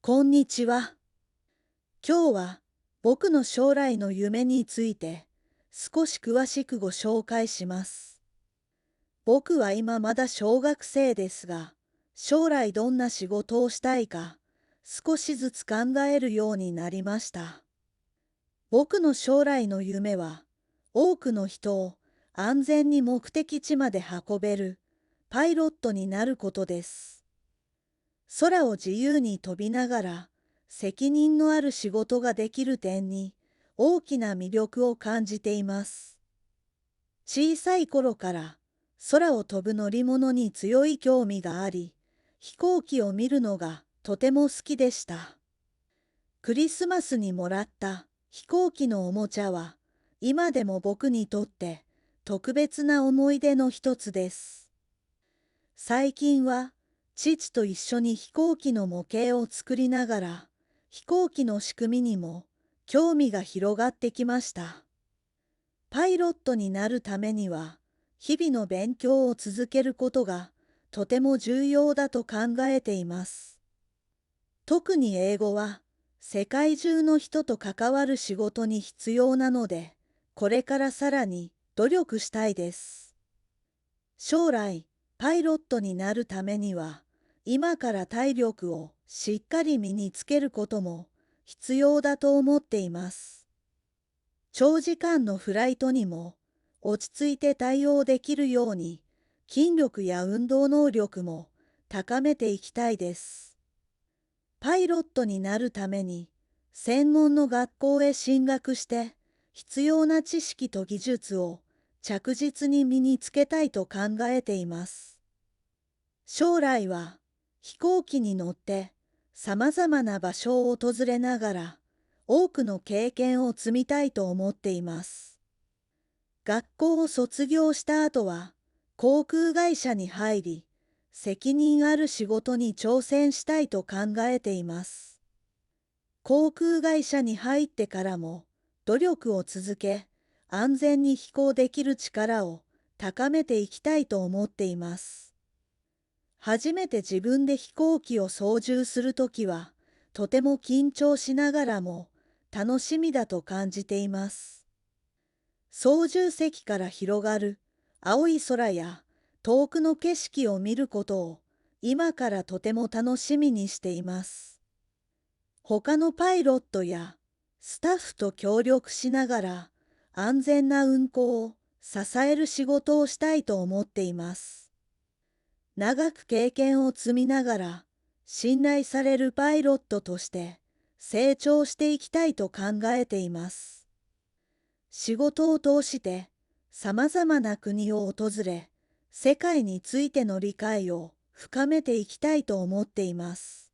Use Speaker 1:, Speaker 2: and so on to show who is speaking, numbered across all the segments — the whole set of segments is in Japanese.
Speaker 1: こんにちは。今日は僕の将来の夢について少し詳しくご紹介します。僕は今まだ小学生ですが、将来どんな仕事をしたいか少しずつ考えるようになりました。僕の将来の夢は、多くの人を安全に目的地まで運べるパイロットになることです。空を自由に飛びながら責任のある仕事ができる点に大きな魅力を感じています。小さい頃から空を飛ぶ乗り物に強い興味があり、飛行機を見るのがとても好きでした。クリスマスにもらった飛行機のおもちゃは今でも僕にとって特別な思い出の一つです。最近は父と一緒に飛行機の模型を作りながら、飛行機の仕組みにも興味が広がってきました。パイロットになるためには、日々の勉強を続けることがとても重要だと考えています。特に英語は世界中の人と関わる仕事に必要なので、これからさらに努力したいです。将来、パイロットになるためには、今から体力をしっかり身につけることも必要だと思っています。長時間のフライトにも落ち着いて対応できるように、筋力や運動能力も高めていきたいです。パイロットになるために、専門の学校へ進学して、必要な知識と技術を着実に身につけたいと考えています。将来は飛行機に乗ってさまざまな場所を訪れながら多くの経験を積みたいと思っています。学校を卒業した後は航空会社に入り、責任ある仕事に挑戦したいと考えています。航空会社に入ってからも努力を続け、安全に飛行できる力を高めていきたいと思っています。初めて自分で飛行機を操縦するときは、とても緊張しながらも楽しみだと感じています。操縦席から広がる青い空や遠くの景色を見ることを今からとても楽しみにしています。他のパイロットやスタッフと協力しながら安全な運航を支える仕事をしたいと思っています。長く経験を積みながら信頼されるパイロットとして成長していきたいと考えています。仕事を通してさまざまな国を訪れ、世界についての理解を深めていきたいと思っています。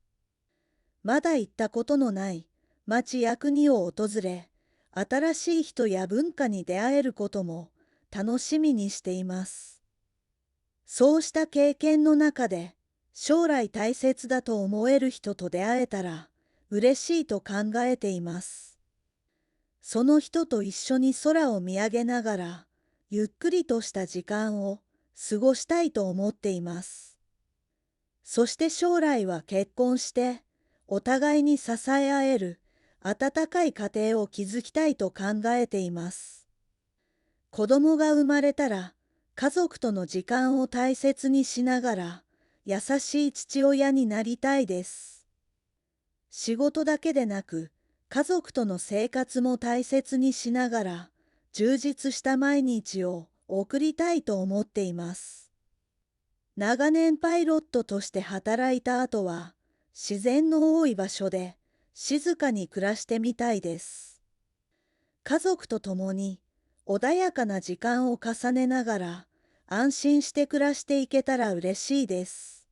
Speaker 1: まだ行ったことのない町や国を訪れ、新しい人や文化に出会えることも楽しみにしています。そうした経験の中で、将来大切だと思える人と出会えたら嬉しいと考えています。その人と一緒に空を見上げながら、ゆっくりとした時間を過ごしたいと思っています。そして将来は結婚して、お互いに支え合える温かい家庭を築きたいと考えています。子供が生まれたら、家族との時間を大切にしながら、優しい父親になりたいです。仕事だけでなく、家族との生活も大切にしながら、充実した毎日を送りたいと思っています。長年パイロットとして働いた後は、自然の多い場所で静かに暮らしてみたいです。家族と共に穏やかな時間を重ねながら安心して暮らしていけたら嬉しいです。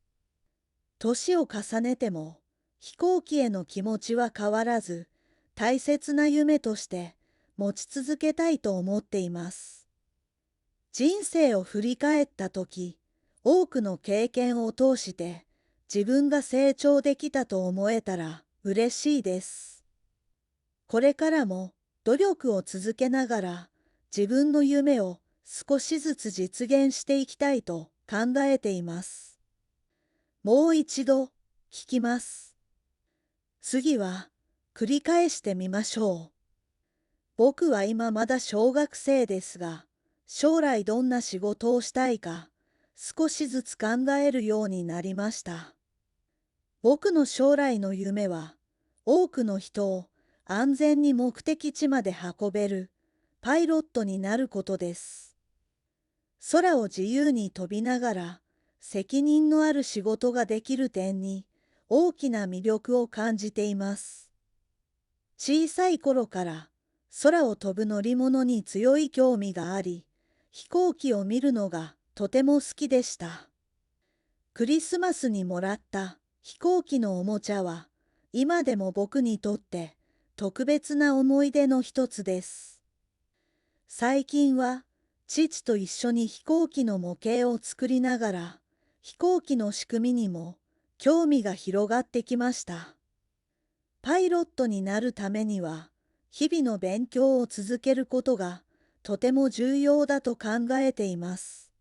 Speaker 1: 年を重ねても飛行機への気持ちは変わらず、大切な夢として持ち続けたいと思っています。人生を振り返ったとき、多くの経験を通して自分が成長できたと思えたら嬉しいです。これからも努力を続けながら自分の夢を少しずつ実現していきたいと考えています。もう一度聞きます。次は繰り返してみましょう。僕は今まだ小学生ですが、将来どんな仕事をしたいか少しずつ考えるようになりました。僕の将来の夢は、多くの人を安全に目的地まで運べるパイロットになることです。空を自由に飛びながら責任のある仕事ができる点に大きな魅力を感じています。小さい頃から空を飛ぶ乗り物に強い興味があり、飛行機を見るのがとても好きでした。クリスマスにもらった飛行機のおもちゃは、今でも僕にとって特別な思い出の一つです。最近は父と一緒に飛行機の模型を作りながら、飛行機の仕組みにも興味が広がってきました。パイロットになるためには、日々の勉強を続けることがとても重要だと考えています。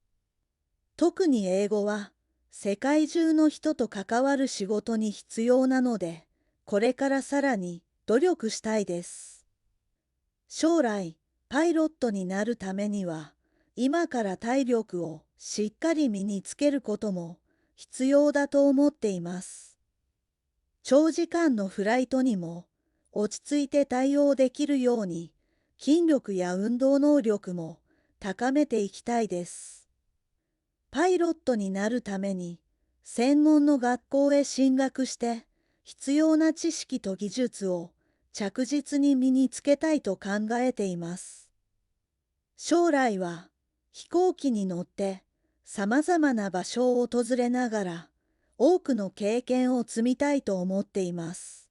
Speaker 1: 特に英語は世界中の人と関わる仕事に必要なので、これからさらに努力したいです。将来、パイロットになるためには、今から体力をしっかり身につけることも必要だと思っています。長時間のフライトにも落ち着いて対応できるように、筋力や運動能力も高めていきたいです。パイロットになるために、専門の学校へ進学して、必要な知識と技術を着実に身につけたいと考えています。将来は飛行機に乗ってさまざまな場所を訪れながら、多くの経験を積みたいと思っています。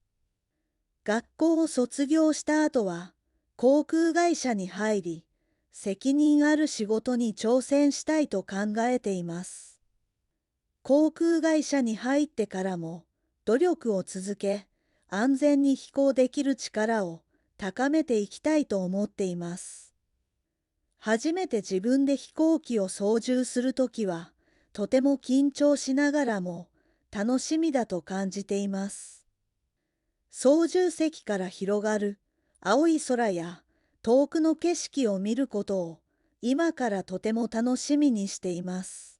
Speaker 1: 学校を卒業した後は、航空会社に入り、責任ある仕事に挑戦したいと考えています。航空会社に入ってからも努力を続け、安全に飛行できる力を高めていきたいと思っています。初めて自分で飛行機を操縦するときは、とても緊張しながらも楽しみだと感じています。操縦席から広がる青い空や遠くの景色を見ることを今からとても楽しみにしています。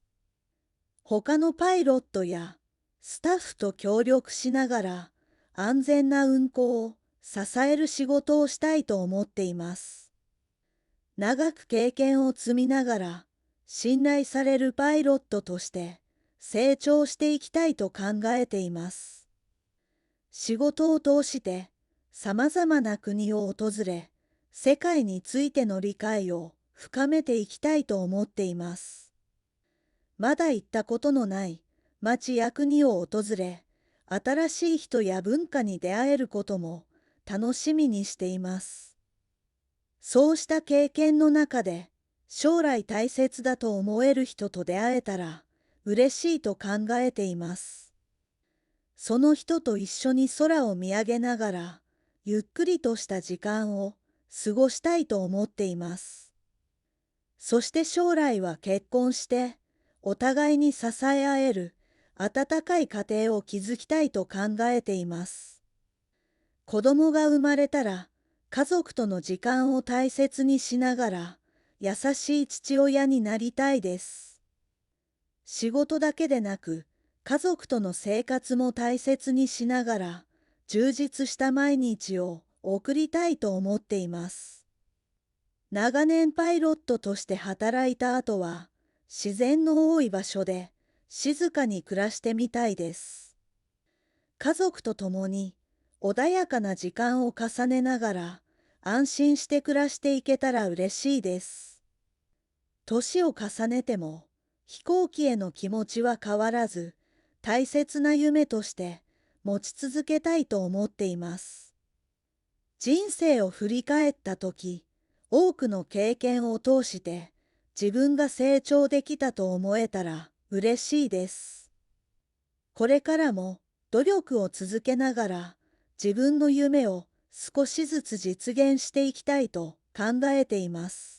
Speaker 1: 他のパイロットやスタッフと協力しながら安全な運航を支える仕事をしたいと思っています。長く経験を積みながら信頼されるパイロットとして成長していきたいと考えています。仕事を通してさまざまな国を訪れ、世界についての理解を深めていきたいと思っています。まだ行ったことのない町や国を訪れ、新しい人や文化に出会えることも楽しみにしています。そうした経験の中で将来大切だと思える人と出会えたら嬉しいと考えています。その人と一緒に空を見上げながらゆっくりとした時間を過ごしたいと思っています。そして将来は結婚してお互いに支え合える温かい家庭を築きたいと考えています。子供が生まれたら家族との時間を大切にしながら優しい父親になりたいです。仕事だけでなく家族との生活も大切にしながら充実した毎日を送りたいと思っています。長年パイロットとして働いた後は自然の多い場所で静かに暮らしてみたいです。家族と共に穏やかな時間を重ねながら安心して暮らしていけたら嬉しいです。年を重ねても飛行機への気持ちは変わらず、大切な夢として持ち続けたいと思っています。人生を振り返ったとき、多くの経験を通して自分が成長できたと思えたら嬉しいです。これからも努力を続けながら自分の夢を少しずつ実現していきたいと考えています。